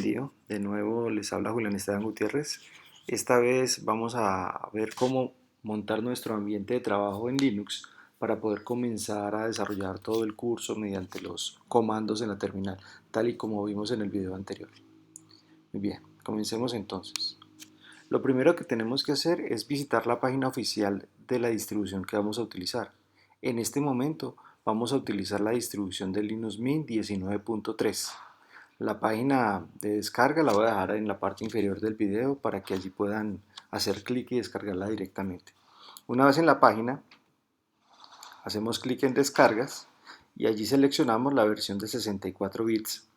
vídeo, de nuevo les habla Julián Esteban Gutiérrez. Esta vez vamos a ver cómo montar nuestro ambiente de trabajo en Linux para poder comenzar a desarrollar todo el curso mediante los comandos en la terminal, tal y como vimos en el video anterior. Muy bien, comencemos entonces. Lo primero que tenemos que hacer es visitar la página oficial de la distribución que vamos a utilizar. En este momento vamos a utilizar la distribución de Linux Mint 19.3. La página de descarga la voy a dejar en la parte inferior del video para que allí puedan hacer clic y descargarla directamente. Una vez en la página, hacemos clic en descargas y allí seleccionamos la versión de 64 bits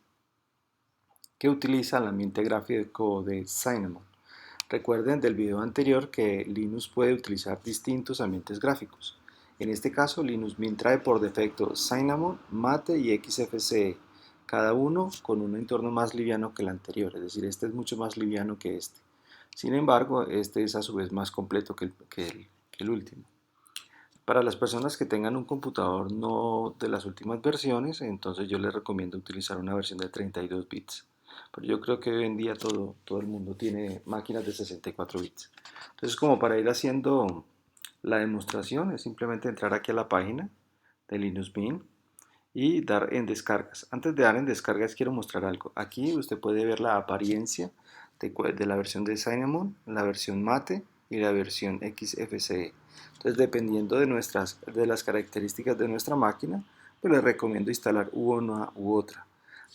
que utiliza el ambiente gráfico de Cinnamon. Recuerden del video anterior que Linux puede utilizar distintos ambientes gráficos. En este caso, Linux Mint trae por defecto Cinnamon, Mate y XFCE, cada uno con un entorno más liviano que el anterior, es decir, este es mucho más liviano que este. Sin embargo, este es a su vez más completo que el último. Para las personas que tengan un computador no de las últimas versiones, entonces yo les recomiendo utilizar una versión de 32 bits. Pero yo creo que hoy en día todo el mundo tiene máquinas de 64 bits. Entonces, como para ir haciendo la demostración, es simplemente entrar aquí a la página de Linux Mint y dar en descargas. Antes de dar en descargas quiero mostrar algo. Aquí usted puede ver la apariencia de la versión de Cinnamon, la versión Mate y la versión XFCE. Entonces, dependiendo de las características de nuestra máquina, pues les recomiendo instalar una u otra.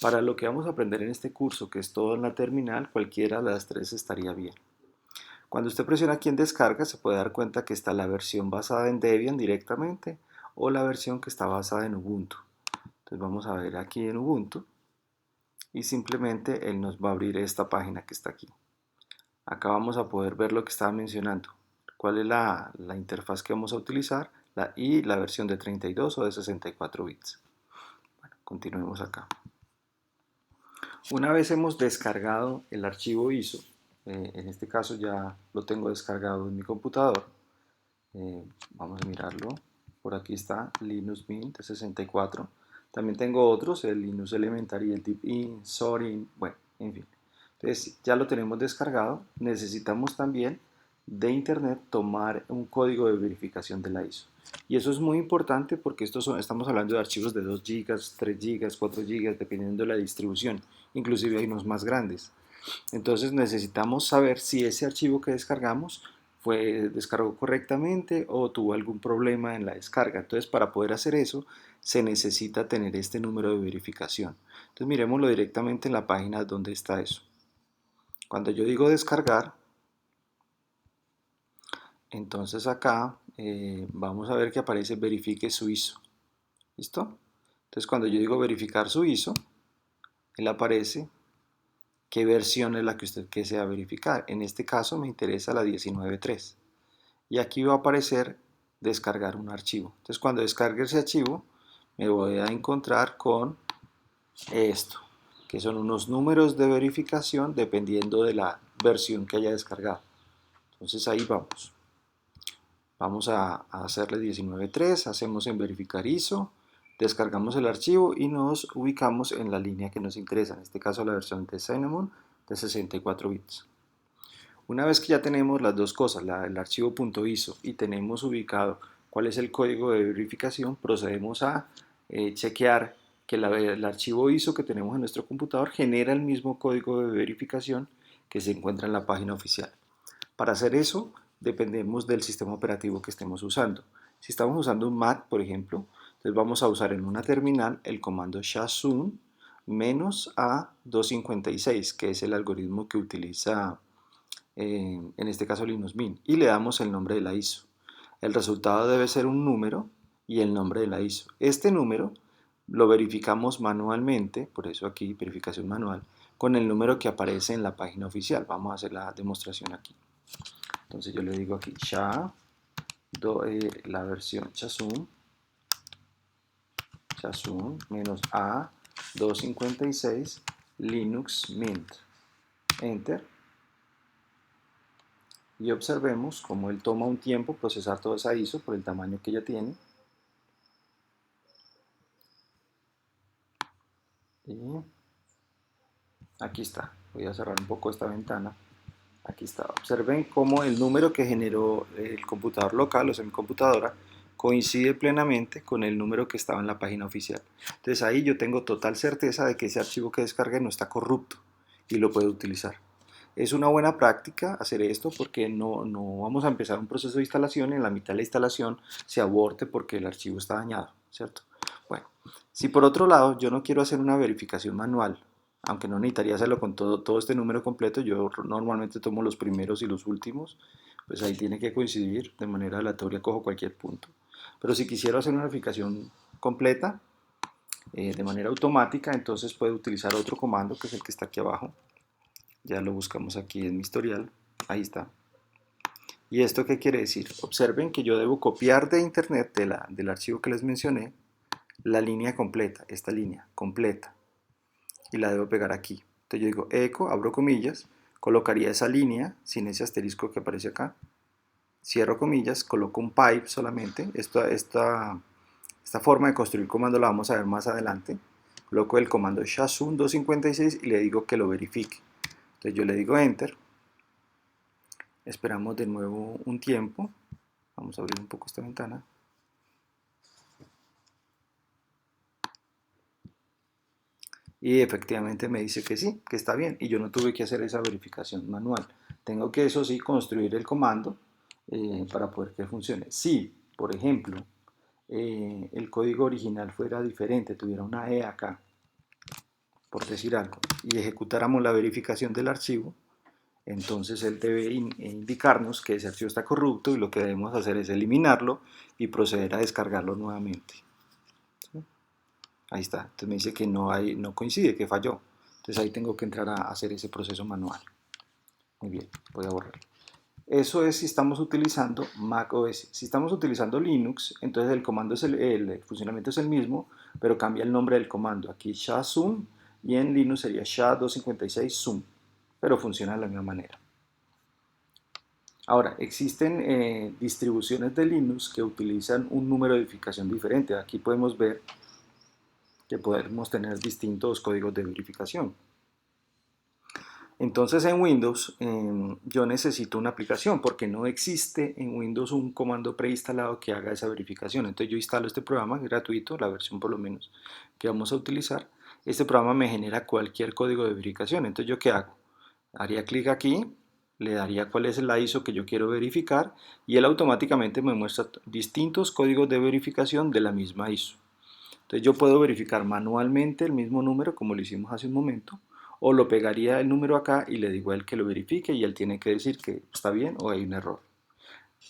Para lo que vamos a aprender en este curso, que es todo en la terminal, cualquiera de las tres estaría bien. Cuando usted presiona aquí en descarga, se puede dar cuenta que está la versión basada en Debian directamente o la versión que está basada en Ubuntu. Entonces vamos a ver aquí en Ubuntu y simplemente él nos va a abrir esta página que está aquí. Acá vamos a poder ver lo que estaba mencionando, cuál es la interfaz que vamos a utilizar y la versión de 32 o de 64 bits. Bueno, continuemos acá. Una vez hemos descargado el archivo ISO, en este caso ya lo tengo descargado en mi computador, vamos a mirarlo, por aquí está Linux Mint 64, también tengo otros, el Linux Elementary, el Deepin, Zorin, bueno, en fin. Entonces ya lo tenemos descargado, necesitamos también de internet tomar un código de verificación de la ISO. Y eso es muy importante porque estamos hablando de archivos de 2 GB, 3 GB, 4 GB, dependiendo de la distribución. Inclusive hay unos más grandes. Entonces necesitamos saber si ese archivo que descargamos descargó correctamente o tuvo algún problema en la descarga. Entonces, para poder hacer eso, se necesita tener este número de verificación. Entonces, miremoslo directamente en la página donde está eso. Cuando yo digo descargar, entonces acá vamos a ver que aparece verifique su ISO. ¿Listo? Entonces, cuando yo digo verificar su ISO, él aparece qué versión es la que usted desea verificar. En este caso me interesa la 19.3. Y aquí va a aparecer descargar un archivo. Entonces cuando descargue ese archivo me voy a encontrar con esto, que son unos números de verificación dependiendo de la versión que haya descargado. Entonces ahí vamos. Vamos a hacerle 19.3, hacemos en verificar ISO, descargamos el archivo y nos ubicamos en la línea que nos interesa, en este caso la versión de Cinnamon de 64 bits. Una vez que ya tenemos las dos cosas, el archivo .iso y tenemos ubicado cuál es el código de verificación, procedemos a chequear que el archivo ISO que tenemos en nuestro computador genera el mismo código de verificación que se encuentra en la página oficial. Para hacer eso, dependemos del sistema operativo que estemos usando. Si estamos usando un Mac, por ejemplo, entonces vamos a usar en una terminal el comando shazum -A256, que es el algoritmo que utiliza en este caso Linux Mint, y le damos el nombre de la ISO. El resultado debe ser un número y el nombre de la ISO. Este número lo verificamos manualmente, por eso aquí verificación manual, con el número que aparece en la página oficial. Vamos a hacer la demostración aquí. Entonces yo le digo aquí la versión shazum -A256 Linux Mint. Enter. Y observemos cómo él toma un tiempo procesar toda esa ISO por el tamaño que ella tiene. Y aquí está. Voy a cerrar un poco esta ventana. Aquí está. Observen cómo el número que generó el computador local, o sea, mi computadora, coincide plenamente con el número que estaba en la página oficial. Entonces ahí yo tengo total certeza de que ese archivo que descargué no está corrupto y lo puedo utilizar. Es una buena práctica hacer esto porque no vamos a empezar un proceso de instalación y en la mitad de la instalación se aborte porque el archivo está dañado, ¿cierto? Bueno, si por otro lado yo no quiero hacer una verificación manual, aunque no necesitaría hacerlo con todo este número completo, yo normalmente tomo los primeros y los últimos, pues ahí tiene que coincidir de manera aleatoria, cojo cualquier punto. Pero si quisiera hacer una verificación completa, de manera automática, entonces puedo utilizar otro comando que es el que está aquí abajo. Ya lo buscamos aquí en mi historial, ahí está. ¿Y esto qué quiere decir? Observen que yo debo copiar de internet, del archivo que les mencioné, la línea completa, esta línea completa, y la debo pegar aquí. Entonces yo digo echo, abro comillas, colocaría esa línea sin ese asterisco que aparece acá, cierro comillas, coloco un pipe solamente, esta forma de construir comando la vamos a ver más adelante. Coloco el comando shazum 256 y le digo que lo verifique. Entonces yo le digo enter, esperamos de nuevo un tiempo, vamos a abrir un poco esta ventana. Y efectivamente me dice que sí, que está bien, y yo no tuve que hacer esa verificación manual. Tengo que, eso sí, construir el comando para poder que funcione. Si, por ejemplo, el código original fuera diferente, tuviera una E acá, por decir algo, y ejecutáramos la verificación del archivo, entonces él debe indicarnos que ese archivo está corrupto y lo que debemos hacer es eliminarlo y proceder a descargarlo nuevamente. ¿Sí? Ahí está, entonces me dice que no coincide, que falló. Entonces ahí tengo que entrar a hacer ese proceso manual. Muy bien, voy a borrar. Eso es si estamos utilizando Mac OS. Si estamos utilizando Linux, entonces el comando el funcionamiento es el mismo, pero cambia el nombre del comando. Aquí shazum y en Linux sería sha256zoom, pero funciona de la misma manera. Ahora, existen distribuciones de Linux que utilizan un número de verificación diferente. Aquí podemos ver que podemos tener distintos códigos de verificación. Entonces en Windows yo necesito una aplicación porque no existe en Windows un comando preinstalado que haga esa verificación. Entonces yo instalo este programa gratuito, la versión por lo menos que vamos a utilizar. Este programa me genera cualquier código de verificación. Entonces yo qué hago? Haría clic aquí, le daría cuál es la ISO que yo quiero verificar y él automáticamente me muestra distintos códigos de verificación de la misma ISO. Entonces yo puedo verificar manualmente el mismo número como lo hicimos hace un momento, o lo pegaría el número acá y le digo a él que lo verifique y él tiene que decir que está bien o hay un error.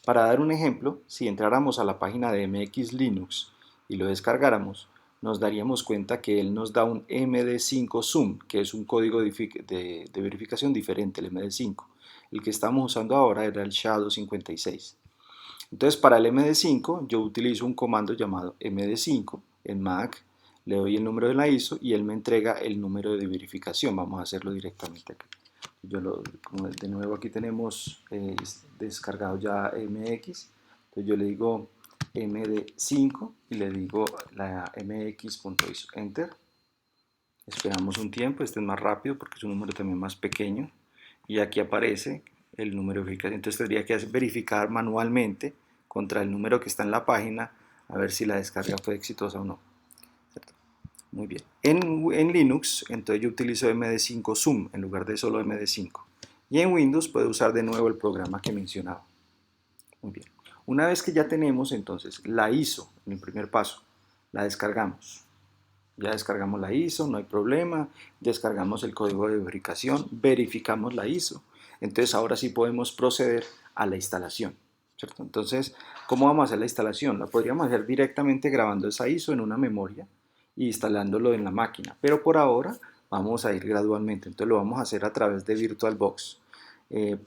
Para dar un ejemplo, si entráramos a la página de MX Linux y lo descargáramos, nos daríamos cuenta que él nos da un MD5 Zoom, que es un código de verificación diferente, el MD5. El que estamos usando ahora era el SHA-256. Entonces, para el MD5 yo utilizo un comando llamado MD5 en Mac, le doy el número de la ISO y él me entrega el número de verificación. Vamos a hacerlo directamente aquí. Como de nuevo aquí tenemos descargado ya MX, entonces yo le digo MD5 y le digo la mx.iso, enter. Esperamos un tiempo, este es más rápido porque es un número también más pequeño y aquí aparece el número de verificación. Entonces tendría que verificar manualmente contra el número que está en la página a ver si la descarga fue exitosa o no. ¿Cierto? Muy bien. En Linux, entonces yo utilizo MD5 Zoom en lugar de solo MD5. Y en Windows puedo usar de nuevo el programa que mencionaba. Muy bien. Una vez que ya tenemos entonces la ISO en el primer paso, la descargamos. Ya descargamos la ISO, no hay problema. Descargamos el código de verificación, verificamos la ISO. Entonces ahora sí podemos proceder a la instalación. ¿Cierto? Entonces, ¿cómo vamos a hacer la instalación? La podríamos hacer directamente grabando esa ISO en una memoria e instalándolo en la máquina. Pero por ahora vamos a ir gradualmente. Entonces lo vamos a hacer a través de VirtualBox. Eh,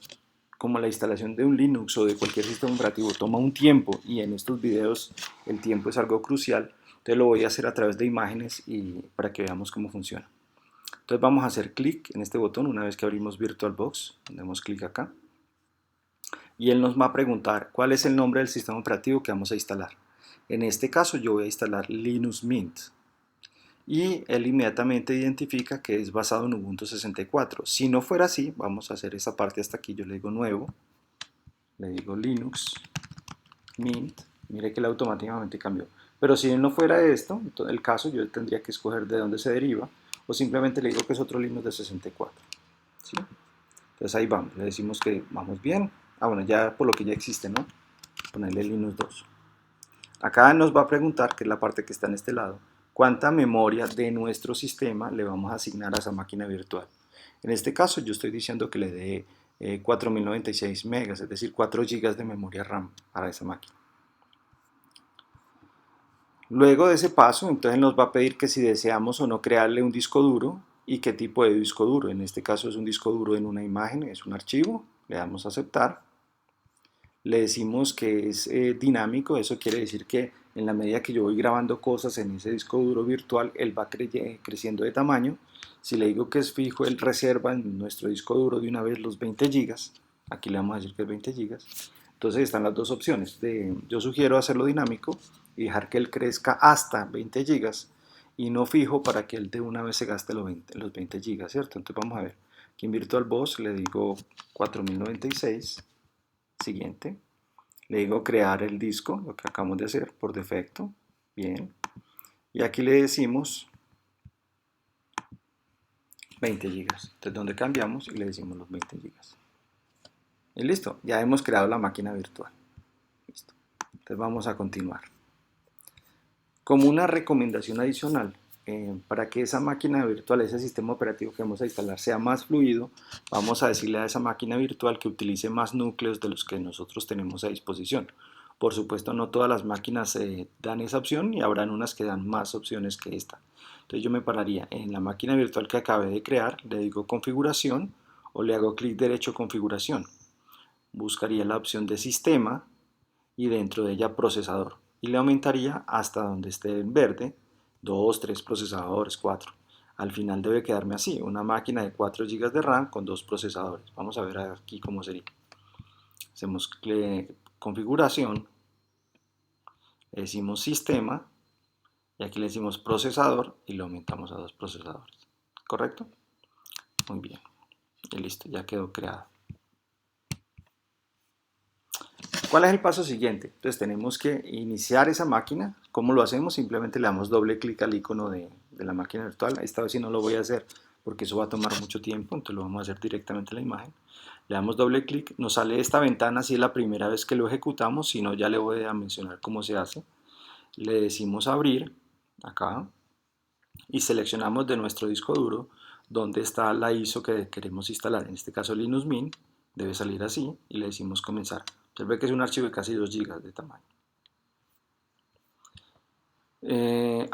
como la instalación de un Linux o de cualquier sistema operativo toma un tiempo y en estos videos el tiempo es algo crucial, entonces lo voy a hacer a través de imágenes y para que veamos cómo funciona. Entonces vamos a hacer clic en este botón una vez que abrimos VirtualBox, damos clic acá y él nos va a preguntar cuál es el nombre del sistema operativo que vamos a instalar. En este caso yo voy a instalar Linux Mint. y él inmediatamente identifica que es basado en Ubuntu 64. Si no fuera así, vamos a hacer esa parte hasta aquí, yo le digo nuevo, le digo Linux Mint, mire que él automáticamente cambió. Pero si no fuera esto, en todo el caso yo tendría que escoger de dónde se deriva, o simplemente le digo que es otro Linux de 64. ¿Sí? Entonces ahí vamos, le decimos que vamos bien. Ah, bueno, ya por lo que ya existe, ¿no? Ponerle Linux 2. Acá nos va a preguntar, que es la parte que está en este lado, cuánta memoria de nuestro sistema le vamos a asignar a esa máquina virtual. En este caso yo estoy diciendo que le dé 4096 megas, es decir, 4 gigas de memoria RAM para esa máquina. Luego de ese paso, entonces nos va a pedir que si deseamos o no crearle un disco duro y qué tipo de disco duro. En este caso es un disco duro en una imagen, es un archivo, le damos a aceptar. Le decimos que es dinámico, eso quiere decir que en la medida que yo voy grabando cosas en ese disco duro virtual, él va creciendo de tamaño. Si le digo que es fijo, él reserva en nuestro disco duro de una vez los 20 gigas. Aquí le vamos a decir que es 20 gigas. Entonces están las dos opciones. Yo sugiero hacerlo dinámico y dejar que él crezca hasta 20 gigas y no fijo para que él de una vez se gaste los 20 gigas, ¿cierto? Entonces vamos a ver. Aquí en VirtualBox le digo 4096. Siguiente. Le digo crear el disco, lo que acabamos de hacer por defecto. Bien. Y aquí le decimos 20 gigas. Entonces, donde cambiamos y le decimos los 20 gigas. Y listo, ya hemos creado la máquina virtual. Listo. Entonces vamos a continuar. Como una recomendación adicional, para que esa máquina virtual, ese sistema operativo que vamos a instalar sea más fluido, vamos a decirle a esa máquina virtual que utilice más núcleos de los que nosotros tenemos a disposición. Por supuesto, no todas las máquinas dan esa opción y habrán unas que dan más opciones que esta. Entonces yo me pararía en la máquina virtual que acabé de crear, le digo configuración o le hago clic derecho configuración. Buscaría la opción de sistema y dentro de ella procesador y le aumentaría hasta donde esté en verde, 2, 3 procesadores, 4. Al final debe quedarme así, una máquina de 4 GB de RAM con 2 procesadores. Vamos a ver aquí cómo sería. Hacemos configuración, le decimos sistema y aquí le decimos procesador y lo aumentamos a 2 procesadores. ¿Correcto? Muy bien. Y listo, ya quedó creado. ¿Cuál es el paso siguiente? Entonces tenemos que iniciar esa máquina. ¿Cómo lo hacemos? Simplemente le damos doble clic al icono de la máquina virtual. Esta vez sí no lo voy a hacer porque eso va a tomar mucho tiempo, entonces lo vamos a hacer directamente en la imagen. Le damos doble clic, nos sale esta ventana si es la primera vez que lo ejecutamos, si no ya le voy a mencionar cómo se hace. Le decimos abrir, acá, y seleccionamos de nuestro disco duro donde está la ISO que queremos instalar, en este caso Linux Mint, debe salir así, y le decimos comenzar. Entonces ve que es un archivo de casi 2 GB de tamaño.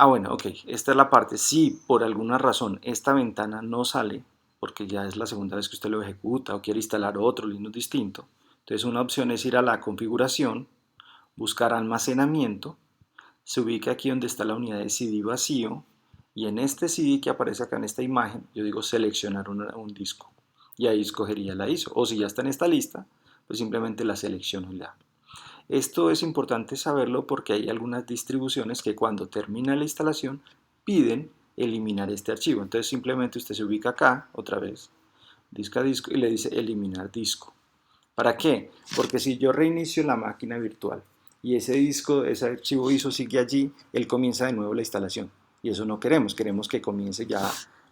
Bueno, ok, esta es la parte. Si por alguna razón esta ventana no sale, porque ya es la segunda vez que usted lo ejecuta o quiere instalar otro Linux distinto, entonces una opción es ir a la configuración, buscar almacenamiento, se ubica aquí donde está la unidad de CD vacío y en este CD que aparece acá en esta imagen, yo digo seleccionar un disco y ahí escogería la ISO. O si ya está en esta lista, pues simplemente la selecciono y la. Esto es importante saberlo porque hay algunas distribuciones que cuando termina la instalación piden eliminar este archivo. Entonces simplemente usted se ubica acá, otra vez, disco a disco y le dice eliminar disco. ¿Para qué? Porque si yo reinicio la máquina virtual y ese disco, ese archivo ISO sigue allí, él comienza de nuevo la instalación. Y eso no queremos, queremos que comience ya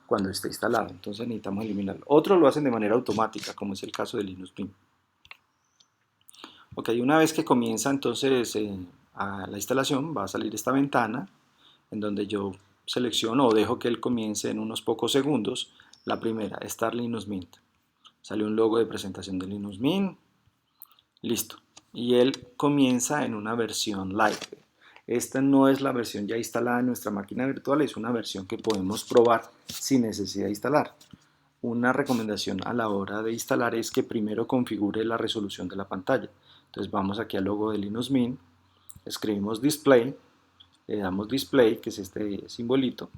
cuando esté instalado. Entonces necesitamos eliminarlo. Otros lo hacen de manera automática, como es el caso de Linux Mint. Ok, una vez que comienza entonces a la instalación, va a salir esta ventana en donde yo selecciono o dejo que él comience en unos pocos segundos. La primera, Start Linux Mint. Sale un logo de presentación de Linux Mint. Listo. Y él comienza en una versión light. Esta no es la versión ya instalada en nuestra máquina virtual, es una versión que podemos probar sin necesidad de instalar. Una recomendación a la hora de instalar es que primero configure la resolución de la pantalla. Entonces vamos aquí al logo de Linux Mint, escribimos Display, le damos Display, que es este simbolito,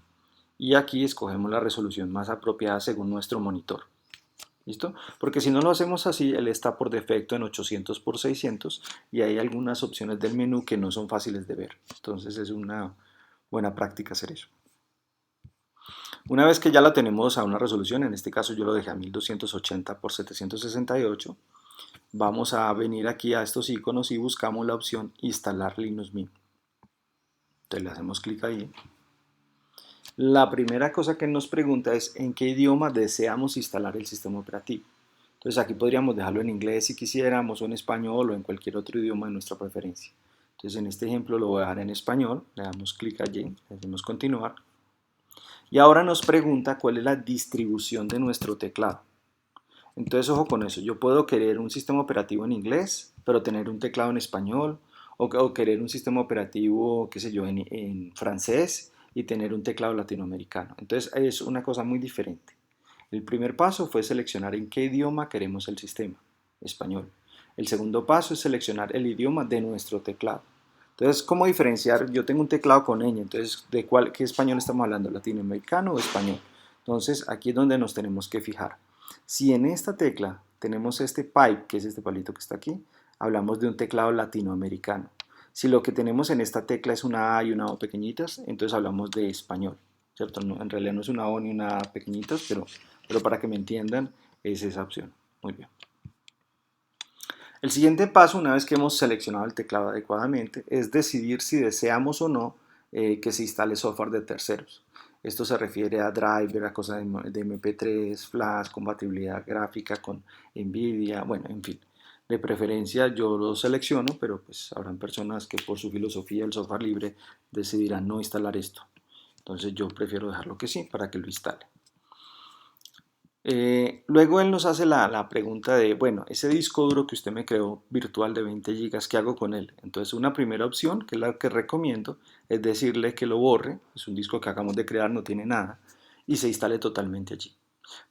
y aquí escogemos la resolución más apropiada según nuestro monitor. ¿Listo? Porque si no lo hacemos así, él está por defecto en 800 por 600 y hay algunas opciones del menú que no son fáciles de ver. Entonces es una buena práctica hacer eso. Una vez que ya la tenemos a una resolución, en este caso yo lo dejé a 1280 por 768, vamos a venir aquí a estos iconos y buscamos la opción instalar Linux Mint. Entonces le hacemos clic ahí. La primera cosa que nos pregunta es en qué idioma deseamos instalar el sistema operativo. Entonces aquí podríamos dejarlo en inglés si quisiéramos, o en español, o en cualquier otro idioma de nuestra preferencia. Entonces en este ejemplo lo voy a dejar en español, le damos clic allí, le hacemos continuar. Y ahora nos pregunta cuál es la distribución de nuestro teclado. Entonces ojo con eso, yo puedo querer un sistema operativo en inglés, pero tener un teclado en español, o querer un sistema operativo, qué sé yo, en francés y tener un teclado latinoamericano. Entonces es una cosa muy diferente. El primer paso fue seleccionar en qué idioma queremos el sistema, español. El segundo paso es seleccionar el idioma de nuestro teclado. Entonces, ¿cómo diferenciar? Yo tengo un teclado con ñ, entonces, ¿qué español estamos hablando? ¿Latinoamericano o español? Entonces, aquí es donde nos tenemos que fijar. Si en esta tecla tenemos este pipe, que es este palito que está aquí, hablamos de un teclado latinoamericano. Si lo que tenemos en esta tecla es una A y una O pequeñitas, entonces hablamos de español, ¿cierto? No, en realidad no es una O ni una A pequeñitas, pero para que me entiendan, es esa opción. Muy bien. El siguiente paso, una vez que hemos seleccionado el teclado adecuadamente, es decidir si deseamos o no que se instale software de terceros. Esto se refiere a driver, a cosas de MP3, flash, compatibilidad gráfica con NVIDIA, bueno, en fin. De preferencia yo lo selecciono, pero pues habrán personas que por su filosofía del software libre decidirán no instalar esto. Entonces yo prefiero dejarlo que sí, para que lo instale. Luego él nos hace la pregunta de, bueno, ese disco duro que usted me creó virtual de 20 gigas, ¿qué hago con él? Entonces una primera opción, que es la que recomiendo, es decirle que lo borre, es un disco que acabamos de crear, no tiene nada, y se instale totalmente allí.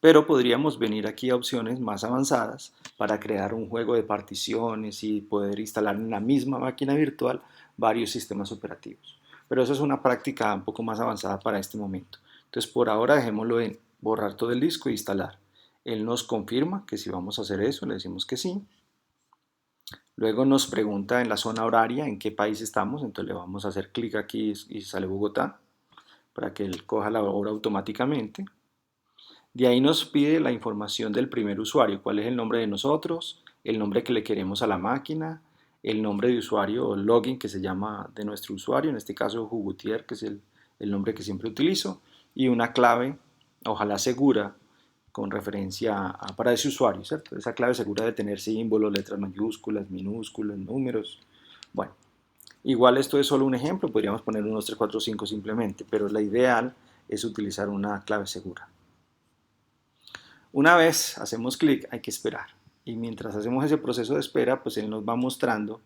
Pero podríamos venir aquí a opciones más avanzadas para crear un juego de particiones y poder instalar en la misma máquina virtual varios sistemas operativos. Pero eso es una práctica un poco más avanzada para este momento. Entonces por ahora dejémoslo en borrar todo el disco e instalar. Él nos confirma que si vamos a hacer eso, le decimos que sí. Luego nos pregunta en la zona horaria en qué país estamos, entonces le vamos a hacer clic aquí y sale Bogotá para que él coja la hora automáticamente. De ahí nos pide la información del primer usuario, cuál es el nombre de nosotros, el nombre que le queremos a la máquina, el nombre de usuario o login que se llama de nuestro usuario, en este caso Jugutier, que es el nombre que siempre utilizo, y una clave, ojalá segura, con referencia para ese usuario, ¿cierto? Esa clave segura de tener símbolos, letras mayúsculas, minúsculas, números. Bueno, igual esto es solo un ejemplo, podríamos poner 1, 2, 3, 4, 5 simplemente, pero la ideal es utilizar una clave segura. Una vez hacemos clic, hay que esperar. Y mientras hacemos ese proceso de espera, pues él nos va mostrando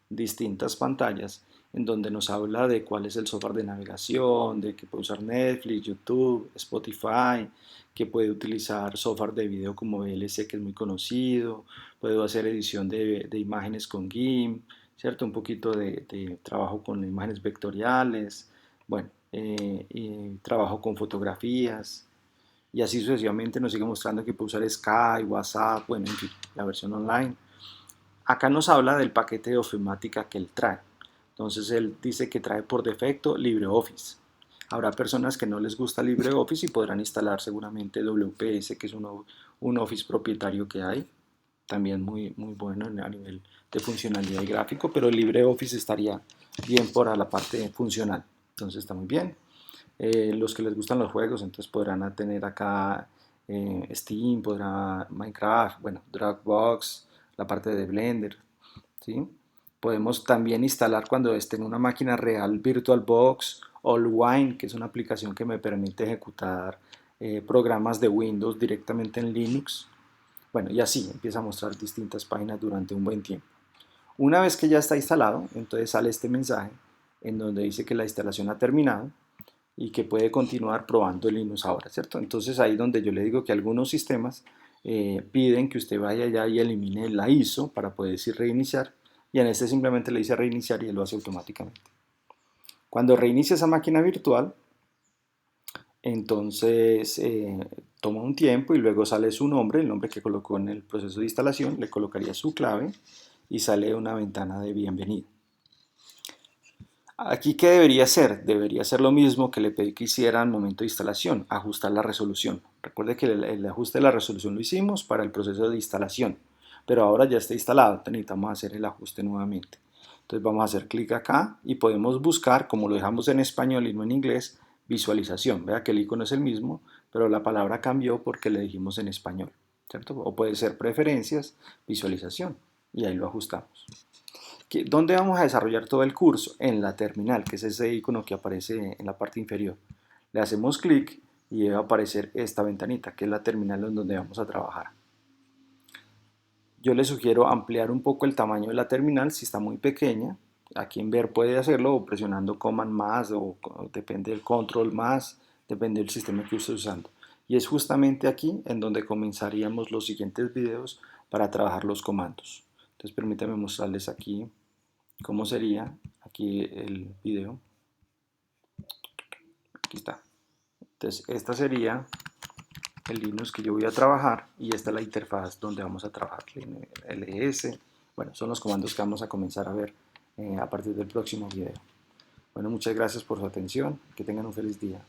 distintas pantallas en donde nos habla de cuál es el software de navegación, de que puede usar Netflix, YouTube, Spotify, que puede utilizar software de video como VLC, que es muy conocido, puede hacer edición de imágenes con GIMP, ¿cierto? Un poquito de trabajo con imágenes vectoriales, bueno, y trabajo con fotografías, y así sucesivamente nos sigue mostrando que puede usar Skype, WhatsApp, bueno, en fin, la versión online. Acá nos habla del paquete de ofimática que él trae. Entonces él dice que trae por defecto LibreOffice. Habrá personas que no les gusta LibreOffice y podrán instalar seguramente WPS, que es un Office propietario que hay, también muy bueno a nivel de funcionalidad y gráfico, pero el LibreOffice estaría bien para la parte funcional. Entonces está muy bien. Los que les gustan los juegos, entonces podrán tener acá Steam, podrá Minecraft, bueno, Dropbox, la parte de Blender, ¿sí? Podemos también instalar cuando esté en una máquina real VirtualBox o Allwine, que es una aplicación que me permite ejecutar programas de Windows directamente en Linux. Bueno, y así empieza a mostrar distintas páginas durante un buen tiempo. Una vez que ya está instalado, entonces sale este mensaje en donde dice que la instalación ha terminado y que puede continuar probando Linux ahora, ¿cierto? Entonces ahí donde yo le digo que algunos sistemas piden que usted vaya allá y elimine la ISO para poder decir reiniciar, y en este simplemente le dice reiniciar y él lo hace automáticamente. Cuando reinicia esa máquina virtual, entonces toma un tiempo y luego sale su nombre, el nombre que colocó en el proceso de instalación, le colocaría su clave y sale una ventana de bienvenida. Aquí, ¿qué debería ser? Debería ser lo mismo que le pedí que hiciera al momento de instalación, ajustar la resolución. Recuerde que el ajuste de la resolución lo hicimos para el proceso de instalación, pero ahora ya está instalado, necesitamos hacer el ajuste nuevamente. Entonces vamos a hacer clic acá y podemos buscar, como lo dejamos en español y no en inglés, visualización. Vea que el icono es el mismo, pero la palabra cambió porque le dijimos en español, ¿cierto? O puede ser preferencias, visualización, y ahí lo ajustamos. ¿Dónde vamos a desarrollar todo el curso? En la terminal, que es ese icono que aparece en la parte inferior. Le hacemos clic y va a aparecer esta ventanita, que es la terminal en donde vamos a trabajar. Yo le sugiero ampliar un poco el tamaño de la terminal si está muy pequeña. Aquí en ver puede hacerlo o presionando Command más o depende del control más, depende del sistema que esté usando. Y es justamente aquí en donde comenzaríamos los siguientes videos para trabajar los comandos. Entonces permítanme mostrarles aquí cómo sería aquí el video. Aquí está. Entonces esta sería el Linux que yo voy a trabajar y esta es la interfaz donde vamos a trabajar, ls. Bueno, son los comandos que vamos a comenzar a ver a partir del próximo video. Bueno, muchas gracias por su atención, que tengan un feliz día.